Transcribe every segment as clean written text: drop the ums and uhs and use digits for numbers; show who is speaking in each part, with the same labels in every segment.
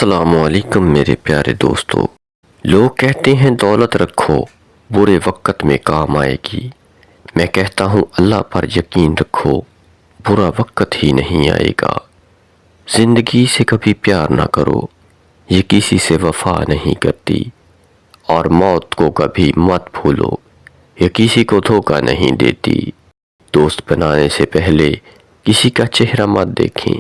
Speaker 1: السلام علیکم میرے پیارے دوستو۔ لوگ کہتے ہیں دولت رکھو برے وقت میں کام آئے گی۔ میں کہتا ہوں اللہ پر یقین رکھو برا وقت ہی نہیں آئے گا۔ زندگی سے کبھی پیار نہ کرو، یہ کسی سے وفا نہیں کرتی۔ اور موت کو کبھی مت بھولو، یہ کسی کو دھوکہ نہیں دیتی۔ دوست بنانے سے پہلے کسی کا چہرہ مت دیکھیں،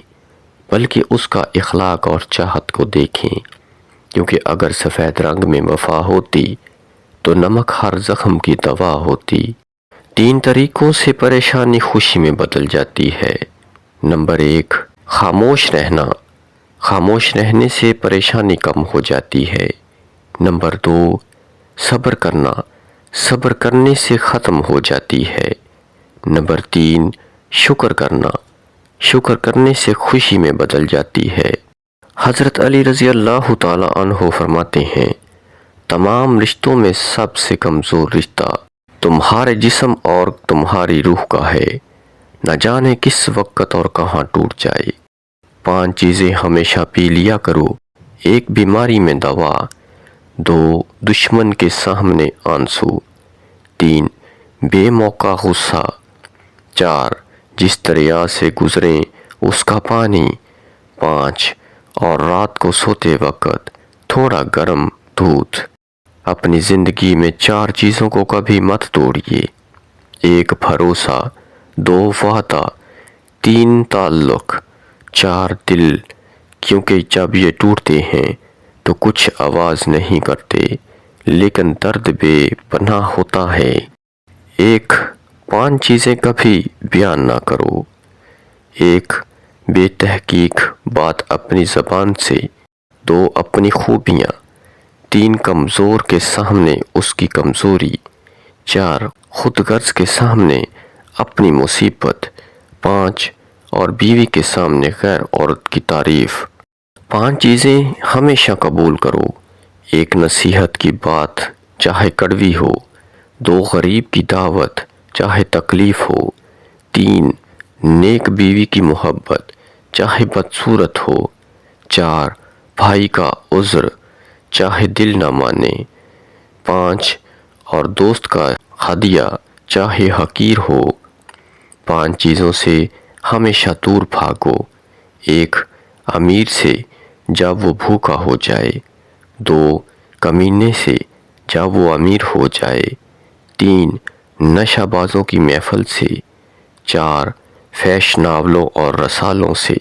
Speaker 1: بلکہ اس کا اخلاق اور چاہت کو دیکھیں، کیونکہ اگر سفید رنگ میں وفا ہوتی تو نمک ہر زخم کی دوا ہوتی۔ 3 طریقوں سے پریشانی خوشی میں بدل جاتی ہے۔ نمبر 1، خاموش رہنا۔ خاموش رہنے سے پریشانی کم ہو جاتی ہے۔ نمبر 2، صبر کرنا۔ صبر کرنے سے ختم ہو جاتی ہے۔ نمبر 3، شکر کرنا۔ شکر کرنے سے خوشی میں بدل جاتی ہے۔ حضرت علی رضی اللہ تعالی عنہ فرماتے ہیں، تمام رشتوں میں سب سے کمزور رشتہ تمہارے جسم اور تمہاری روح کا ہے، نہ جانے کس وقت اور کہاں ٹوٹ جائے۔ 5 چیزیں ہمیشہ پی لیا کرو۔ 1، بیماری میں دوا۔ 2، دشمن کے سامنے آنسو۔ 3، بے موقع غصہ۔ 4، جس دریا سے گزریں اس کا پانی۔ 5، اور رات کو سوتے وقت تھوڑا گرم دودھ۔ اپنی زندگی میں 4 چیزوں کو کبھی مت توڑیے۔ 1، بھروسہ۔ 2، وعدہ۔ 3، تعلق۔ 4، دل، کیونکہ جب یہ ٹوٹتے ہیں تو کچھ آواز نہیں کرتے، لیکن درد بے پناہ ہوتا ہے۔ 1، 5 چیزیں کبھی بیان نہ کرو۔ 1، بے تحقیق بات اپنی زبان سے۔ 2، اپنی خوبیاں۔ 3، کمزور کے سامنے اس کی کمزوری۔ 4، خود غرض کے سامنے اپنی مصیبت۔ 5، اور بیوی کے سامنے غیر عورت کی تعریف۔ 5 چیزیں ہمیشہ قبول کرو۔ 1، نصیحت کی بات چاہے کڑوی ہو۔ 2، غریب کی دعوت چاہے تکلیف ہو۔ 3، نیک بیوی کی محبت چاہے بدصورت ہو۔ 4، بھائی کا عذر چاہے دل نہ مانے۔ 5، اور دوست کا ہدیہ چاہے حقیر ہو۔ 5 چیزوں سے ہمیشہ دور بھاگو۔ 1، امیر سے جب وہ بھوکا ہو جائے۔ 2، کمینے سے جب وہ امیر ہو جائے۔ 3، نشہ بازوں کی محفل سے۔ 4، فحش ناولوں اور رسالوں سے۔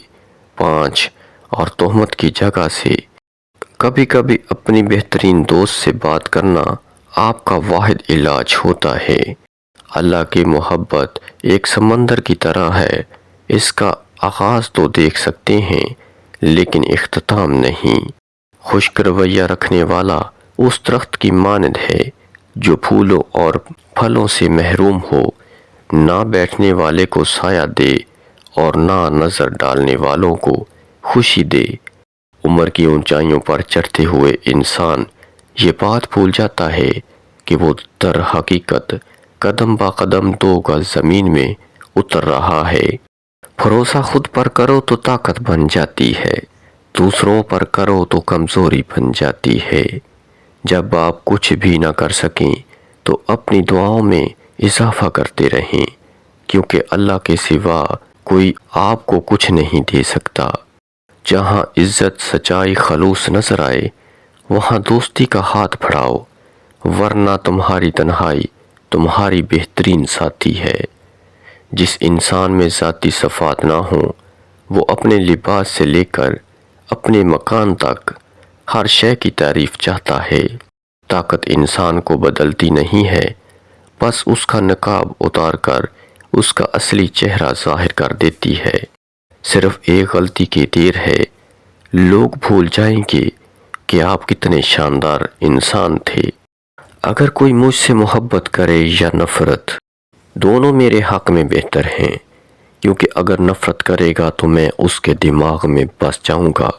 Speaker 1: 5، اور تہمت کی جگہ سے۔ کبھی کبھی اپنی بہترین دوست سے بات کرنا آپ کا واحد علاج ہوتا ہے۔ اللہ کی محبت ایک سمندر کی طرح ہے، اس کا آغاز تو دیکھ سکتے ہیں لیکن اختتام نہیں۔ خشک رویہ رکھنے والا اس درخت کی مانند ہے جو پھولوں اور پھلوں سے محروم ہو، نہ بیٹھنے والے کو سایہ دے اور نہ نظر ڈالنے والوں کو خوشی دے۔ عمر کی اونچائیوں پر چڑھتے ہوئے انسان یہ بات بھول جاتا ہے کہ وہ در حقیقت قدم با قدم 2 گز زمین میں اتر رہا ہے۔ بھروسہ خود پر کرو تو طاقت بن جاتی ہے، دوسروں پر کرو تو کمزوری بن جاتی ہے۔ جب آپ کچھ بھی نہ کر سکیں تو اپنی دعاؤں میں اضافہ کرتے رہیں، کیونکہ اللہ کے سوا کوئی آپ کو کچھ نہیں دے سکتا۔ جہاں عزت، سچائی، خلوص نظر آئے وہاں دوستی کا ہاتھ بڑھاؤ، ورنہ تمہاری تنہائی تمہاری بہترین ساتھی ہے۔ جس انسان میں ذاتی صفات نہ ہوں وہ اپنے لباس سے لے کر اپنے مکان تک ہر شے کی تعریف چاہتا ہے۔ طاقت انسان کو بدلتی نہیں ہے، بس اس کا نقاب اتار کر اس کا اصلی چہرہ ظاہر کر دیتی ہے۔ صرف ایک غلطی کی دیر ہے، لوگ بھول جائیں گے کہ آپ کتنے شاندار انسان تھے۔ اگر کوئی مجھ سے محبت کرے یا نفرت، دونوں میرے حق میں بہتر ہیں، کیونکہ اگر نفرت کرے گا تو میں اس کے دماغ میں بس جاؤں گا،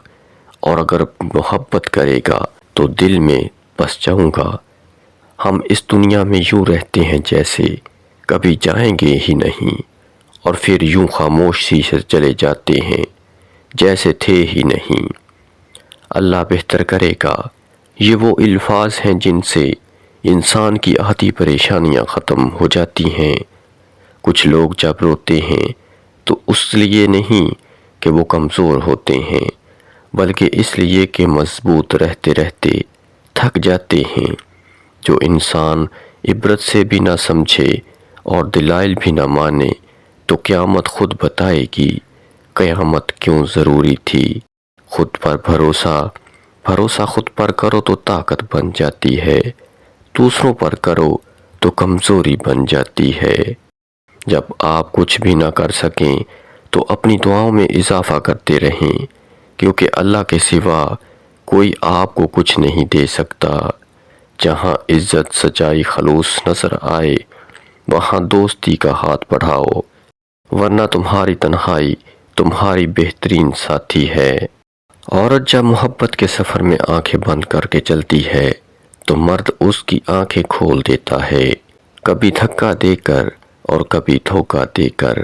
Speaker 1: اور اگر محبت کرے گا تو دل میں بس جاؤں گا۔ ہم اس دنیا میں یوں رہتے ہیں جیسے کبھی جائیں گے ہی نہیں، اور پھر یوں خاموشی سے چلے جاتے ہیں جیسے تھے ہی نہیں۔ اللہ بہتر کرے گا۔ یہ وہ الفاظ ہیں جن سے انسان کی آدھی پریشانیاں ختم ہو جاتی ہیں۔ کچھ لوگ جب روتے ہیں تو اس لیے نہیں کہ وہ کمزور ہوتے ہیں، بلکہ اس لیے کہ مضبوط رہتے رہتے تھک جاتے ہیں۔ جو انسان عبرت سے بھی نہ سمجھے اور دلائل بھی نہ مانے تو قیامت خود بتائے گی قیامت کیوں ضروری تھی۔ خود پر بھروسہ خود پر کرو تو طاقت بن جاتی ہے، دوسروں پر کرو تو کمزوری بن جاتی ہے۔ جب آپ کچھ بھی نہ کر سکیں تو اپنی دعاؤں میں اضافہ کرتے رہیں، کیونکہ اللہ کے سوا کوئی آپ کو کچھ نہیں دے سکتا۔ جہاں عزت، سچائی، خلوص نظر آئے وہاں دوستی کا ہاتھ بڑھاؤ، ورنہ تمہاری تنہائی تمہاری بہترین ساتھی ہے۔ عورت جب محبت کے سفر میں آنکھیں بند کر کے چلتی ہے تو مرد اس کی آنکھیں کھول دیتا ہے، کبھی دھکا دے کر اور کبھی دھوکہ دے کر۔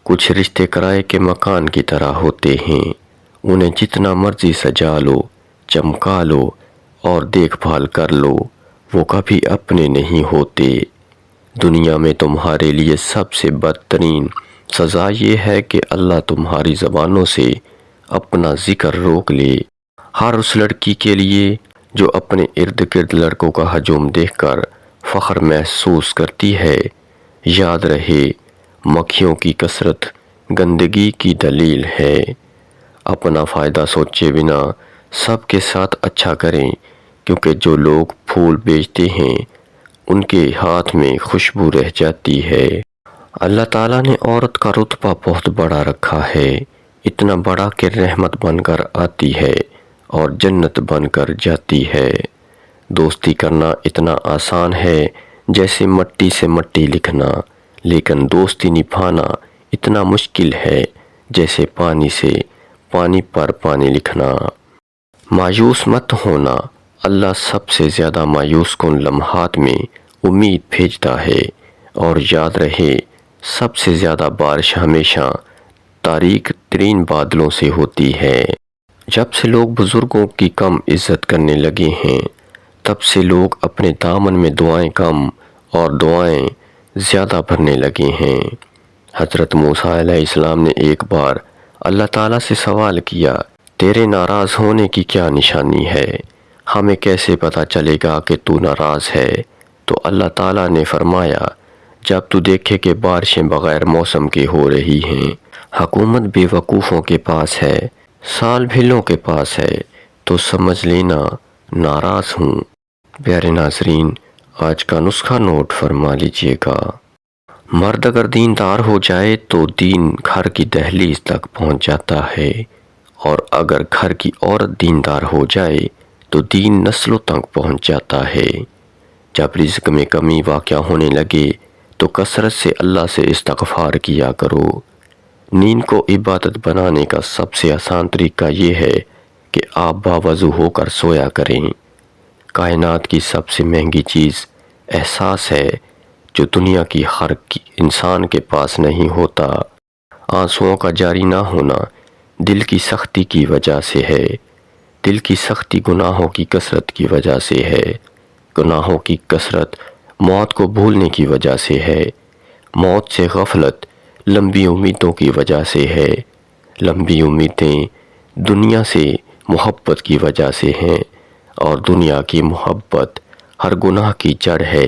Speaker 1: کچھ رشتے کرائے کے مکان کی طرح ہوتے ہیں، انہیں جتنا مرضی سجا لو، چمکا لو اور دیکھ بھال کر لو، وہ کبھی اپنے نہیں ہوتے۔ دنیا میں تمہارے لیے سب سے بدترین سزا یہ ہے کہ اللہ تمہاری زبانوں سے اپنا ذکر روک لے۔ ہر اس لڑکی کے لیے جو اپنے ارد گرد لڑکوں کا ہجوم دیکھ کر فخر محسوس کرتی ہے، یاد رہے مکھیوں کی کثرت گندگی کی دلیل ہے۔ اپنا فائدہ سوچے بنا سب کے ساتھ اچھا کریں، کیونکہ جو لوگ پھول بیچتے ہیں ان کے ہاتھ میں خوشبو رہ جاتی ہے۔ اللہ تعالیٰ نے عورت کا رتبہ بہت بڑا رکھا ہے، اتنا بڑا کہ رحمت بن کر آتی ہے اور جنت بن کر جاتی ہے۔ دوستی کرنا اتنا آسان ہے جیسے مٹی سے مٹی لکھنا، لیکن دوستی نبھانا اتنا مشکل ہے جیسے پانی سے پانی پر پانی لکھنا۔ مایوس مت ہونا، اللہ سب سے زیادہ مایوس کن لمحات میں امید بھیجتا ہے، اور یاد رہے سب سے زیادہ بارش ہمیشہ تاریک ترین بادلوں سے ہوتی ہے۔ جب سے لوگ بزرگوں کی کم عزت کرنے لگے ہیں، تب سے لوگ اپنے دامن میں دعائیں کم اور دعائیں زیادہ بھرنے لگے ہیں۔ حضرت موسیٰ علیہ السلام نے ایک بار اللہ تعالیٰ سے سوال کیا، تیرے ناراض ہونے کی کیا نشانی ہے؟ ہمیں کیسے پتہ چلے گا کہ تو ناراض ہے؟ تو اللہ تعالیٰ نے فرمایا، جب تو دیکھے کہ بارشیں بغیر موسم کے ہو رہی ہیں، حکومت بے وقوفوں کے پاس ہے، سال بھلوں کے پاس ہے، تو سمجھ لینا ناراض ہوں۔ پیارے ناظرین، آج کا نسخہ نوٹ فرما لیجئے گا۔ مرد اگر دیندار ہو جائے تو دین گھر کی دہلیز تک پہنچ جاتا ہے، اور اگر گھر کی عورت دیندار ہو جائے تو دین نسلوں تک پہنچ جاتا ہے۔ جب رزق میں کمی واقع ہونے لگے تو کثرت سے اللہ سے استغفار کیا کرو۔ نیند کو عبادت بنانے کا سب سے آسان طریقہ یہ ہے کہ آپ باوضو ہو کر سویا کریں۔ کائنات کی سب سے مہنگی چیز احساس ہے، جو دنیا کی ہر انسان کے پاس نہیں ہوتا۔ آنسوؤں کا جاری نہ ہونا دل کی سختی کی وجہ سے ہے، دل کی سختی گناہوں کی کثرت کی وجہ سے ہے، گناہوں کی کثرت موت کو بھولنے کی وجہ سے ہے، موت سے غفلت لمبی امیدوں کی وجہ سے ہے، لمبی امیدیں دنیا سے محبت کی وجہ سے ہیں، اور دنیا کی محبت ہر گناہ کی جڑ ہے۔